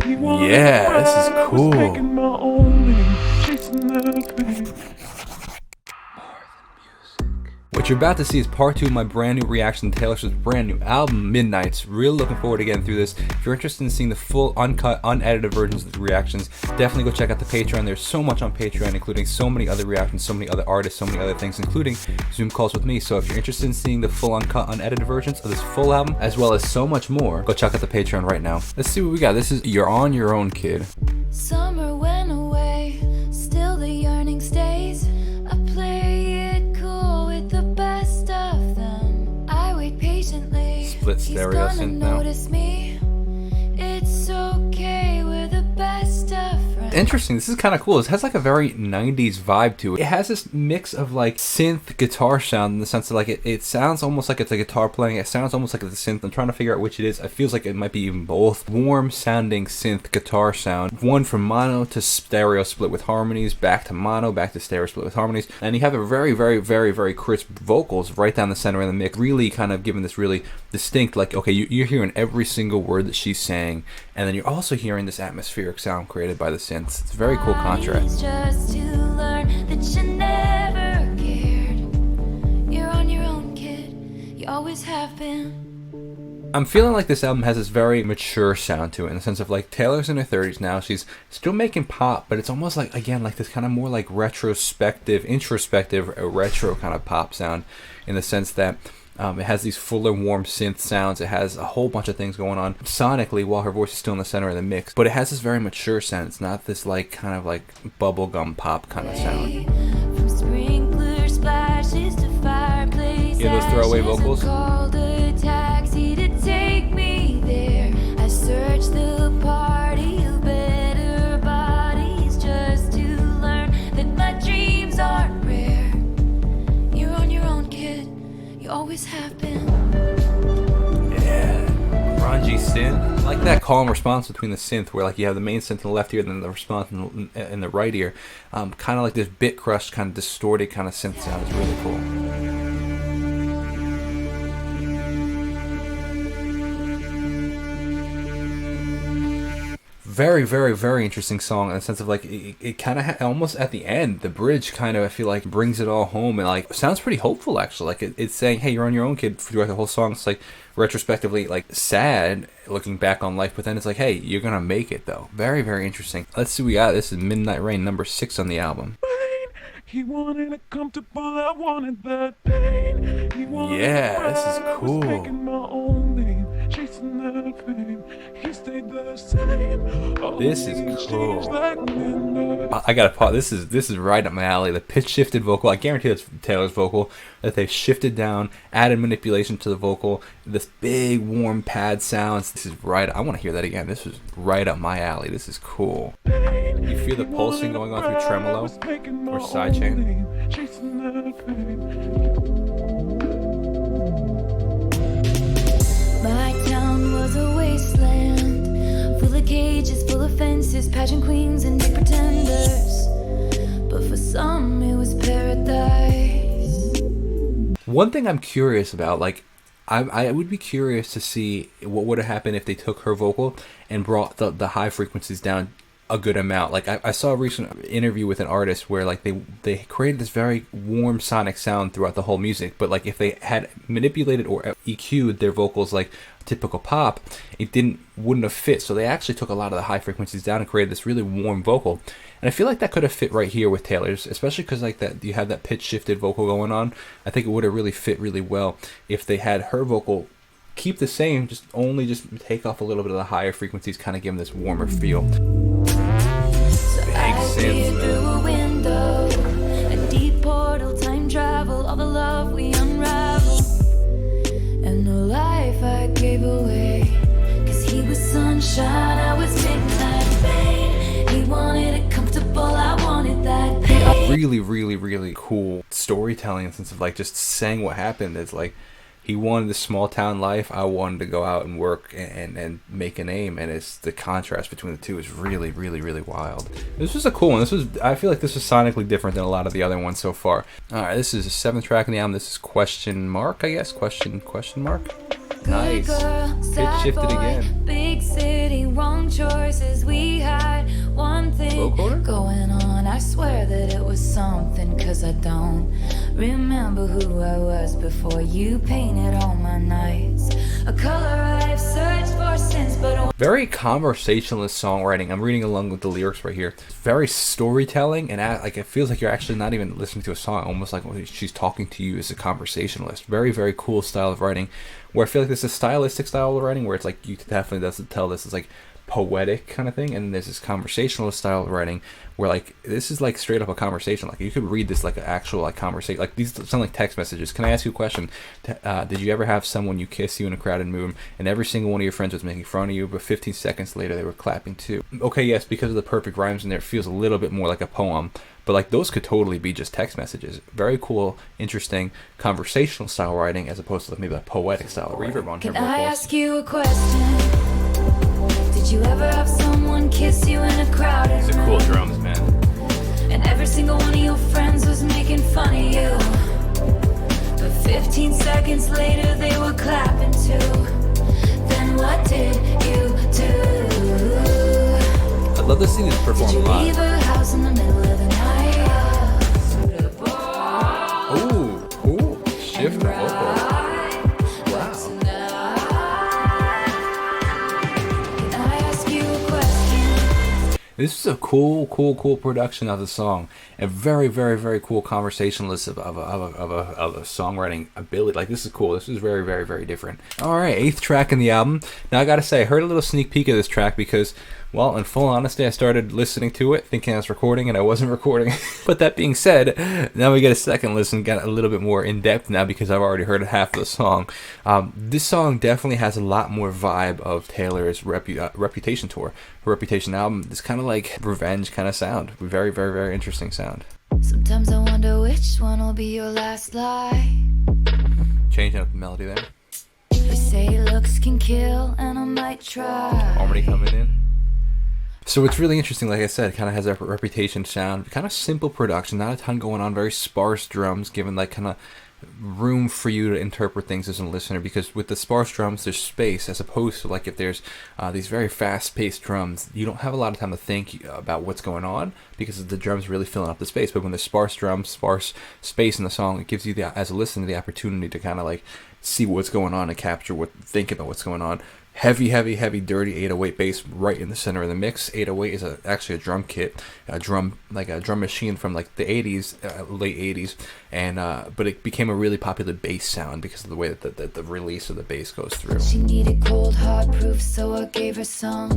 Yeah, this is cool. What you're about to see is part 2 of my brand new reaction to Taylor Swift's brand new album, Midnights. Really looking forward to getting through this. If you're interested in seeing the full, uncut, unedited versions of the reactions, definitely go check out the Patreon. There's so much on Patreon, including so many other reactions, so many other artists, so many other things, including Zoom calls with me. So if you're interested in seeing the full, uncut, unedited versions of this full album, as well as so much more, go check out the Patreon right now. Let's see what we got. This is You're On Your Own, Kid. Summer went away, still the yearning stays. I play it cool with the best of them. I wait patiently. Split stereo He's gonna synth now. notice me. It's okay, we're the best of friends. Interesting. This is kind of cool. It has like a very 90s vibe to it. It has this mix of like synth guitar sound in the sense that like it sounds almost like it's a guitar playing. It sounds almost like it's a synth. I'm trying to figure out which it is. It feels like it might be even both. Warm sounding synth guitar sound. One from mono to stereo split with harmonies, back to mono, back to stereo split with harmonies. And you have a very, very, very, very crisp vocals right down the center of the mix. Really kind of giving this really distinct, like, okay, you're hearing every single word that she's saying. And then you're also hearing this atmospheric sound created by the synths. It's a very cool contrast. Just to learn that you never cared. You're on your own, kid. You always have been. I'm feeling like this album has this very mature sound to it, in the sense of like Taylor's in her 30s now. She's still making pop, but it's almost like, again, like this kind of more like retrospective, introspective, retro kind of pop sound, in the sense that it has these fuller, warm synth sounds. It has a whole bunch of things going on sonically while her voice is still in the center of the mix. But it has this very mature sound. It's not this like kind of like bubblegum pop kind of sound. From sprinkler splashes to fireplace. Yeah, those throwaway ashes, I vocals. called a taxi to take me there. I searched the party of better bodies just to learn that my dreams aren't rare. You're on your own, kid. You always have been. Yeah, grungy synth. I like that call and response between the synth, where like you have the main synth in the left ear, and then the response in the right ear. Kind of like this bit crushed, kind of distorted kind of synth sound is really cool. Very, very, very interesting song, in the sense of like it kind of almost at the end, the bridge kind of, I feel like, brings it all home, and like sounds pretty hopeful actually. Like it's saying, hey, you're on your own, kid, throughout the whole song. It's like retrospectively like sad, looking back on life, but then it's like, hey, you're gonna make it though. Very, very interesting. Let's see what we got. This is Midnight Rain, number 6 on the album. He wanted it comfortable, I wanted that pain. He wanted Yeah, this is I was cool. making my own name, chasing that fame. He stayed the same. All This these is changed cool. like midnight. I gotta pause. This is right up my alley. The pitch shifted vocal. I guarantee that's Taylor's vocal. That they've shifted down, added manipulation to the vocal. This big warm pad sounds. This is right. I want to hear that again. This is right up my alley. This is cool. You feel the pulsing going on through tremolo or sidechain. Chasing that fame. My town was a wasteland, full of cages, full of fences, pageant queens and big pretenders. But for some, it was paradise. One thing I'm curious about, like, I would be curious to see what would have happened if they took her vocal and brought the high frequencies down a good amount. Like I saw a recent interview with an artist where like they created this very warm sonic sound throughout the whole music, but like if they had manipulated or EQ'd their vocals like typical pop, it wouldn't have fit. So they actually took a lot of the high frequencies down and created this really warm vocal. And I feel like that could have fit right here with Taylor's, especially because like that you have that pitch shifted vocal going on. I think it would have really fit really well if they had her vocal keep the same, just take off a little bit of the higher frequencies, kind of give them this warmer feel. Big synth, Through a window, a deep portal, time travel, all the love we unravel, and the life I gave away. Cause he was sunshine, I was midnight rain. He wanted it comfortable, I wanted that pain. Really, really, really cool storytelling in the sense of like just saying what happened. It's like he wanted the small town life. I wanted to go out and work and make a name, and it's the contrast between the two is really, really, really wild. This was a cool one. I feel like this was sonically different than a lot of the other ones so far. All right, this is the 7th track in the album. This is Question Mark, I guess. Question mark. Good Nice. girl, Pitch sad shifted boy, again. big city, wrong choices. We had one thing Vocoder? going on. I swear that it was something, cause I don't remember who I was before you painted all my nights. A color I've searched for since, but Very conversationalist songwriting. I'm reading along with the lyrics right here. Very storytelling, and like it feels like you're actually not even listening to a song. Almost like she's talking to you as a conversationalist. Very, very cool style of writing. Where I feel like there's a stylistic style of writing where it's like you definitely doesn't tell this is like poetic kind of thing, and then there's this conversationalist style of writing where like this is like straight up a conversation. Like you could read this like an actual like conversation. Like these sound like text messages. Can I ask you a question? Did you ever have someone you kiss you in a crowded room and every single one of your friends was making fun of you, but 15 seconds later they were clapping too? Okay, yes, because of the perfect rhymes in there, it feels a little bit more like a poem. But like those could totally be just text messages. Very cool, interesting, conversational style writing as opposed to like maybe a poetic style reverb on her can I vocals. ask you a question? Did you ever have someone kiss you in a crowded These are room? cool drums, man. And every single one of your friends was making fun of you, but 15 seconds later they were clapping too. Then what did you do? I'd love to see this Did performed you leave live. her house in the middle of the night? Ooh, shift the vocal. Wow. Can I ask you a question? This is a cool production of the song, and very, very, very cool conversationalist of a songwriting ability. Like this is cool. This is very, very, very different. All right, 8th track in the album. Now I gotta say, I heard a little sneak peek of this track because, well, in full honesty, I started listening to it thinking I was recording, and I wasn't recording. But that being said, now we get a second listen, got a little bit more in depth now because I've already heard half of the song. This song definitely has a lot more vibe of Taylor's Reputation tour. Her Reputation album is kind of like revenge kind of sound. Very, very, very interesting sound. Sometimes I wonder which one will be your last lie. Changing up the melody there. They say looks can kill, and I might try. Harmony coming in. So it's really interesting, like I said, it kind of has a Reputation sound, kind of simple production, not a ton going on, very sparse drums, giving like kind of room for you to interpret things as a listener, because with the sparse drums there's space, as opposed to like if there's these very fast-paced drums, you don't have a lot of time to think about what's going on because the drums really filling up the space. But when there's sparse drums, sparse space in the song, it gives you as a listener the opportunity to kind of like see what's going on and think about what's going on. Heavy, dirty 808 bass right in the center of the mix. 808 is actually a drum kit, a drum machine from like the 80s, late 80s, and but it became a really popular bass sound because of the way that the release of the bass goes through. She needed cold hard proof, so I gave her some.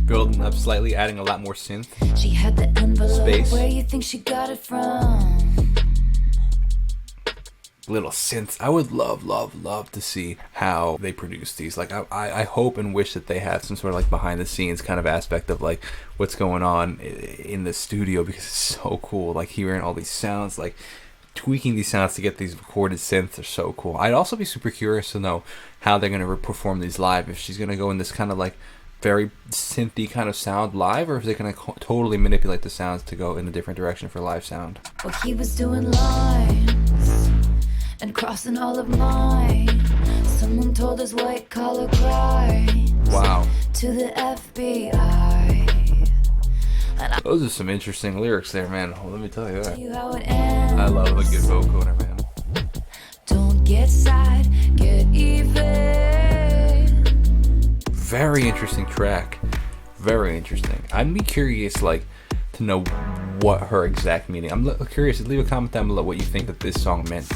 Building up slightly, adding a lot more synth. She had the envelope. Space. Where you think she got it from? Little synths. I would love to see how they produce these. Like I hope and wish that they have some sort of like behind the scenes kind of aspect of like what's going on in the studio, because it's so cool. Like hearing all these sounds, like tweaking these sounds to get these recorded synths are so cool. I'd also be super curious to know how they're going to perform these live. If she's going to go in this kind of like very synthy kind of sound live, or if they're going to totally manipulate the sounds to go in a different direction for live sound. Well, he was doing lines and crossing all of mine. Someone told his white collar crimes. Wow. To the FBI. And Those are some interesting lyrics there, man. Well, let me tell you I'll that. tell you how it ends. I love a good vocoder, man. Don't get sad, get even. Very interesting track. Very interesting. I'd be curious, like, to know what her exact meaning. I'm curious. Leave a comment down below what you think that this song meant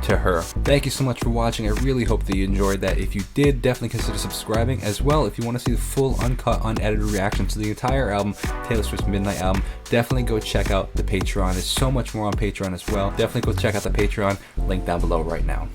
to her. Thank you so much for watching. I really hope that you enjoyed that. If you did, definitely consider subscribing as well. If you want to see the full, uncut, unedited reaction to the entire album, Taylor Swift's Midnight album, definitely go check out the Patreon. There's so much more on Patreon as well. Definitely go check out the Patreon. Link down below right now.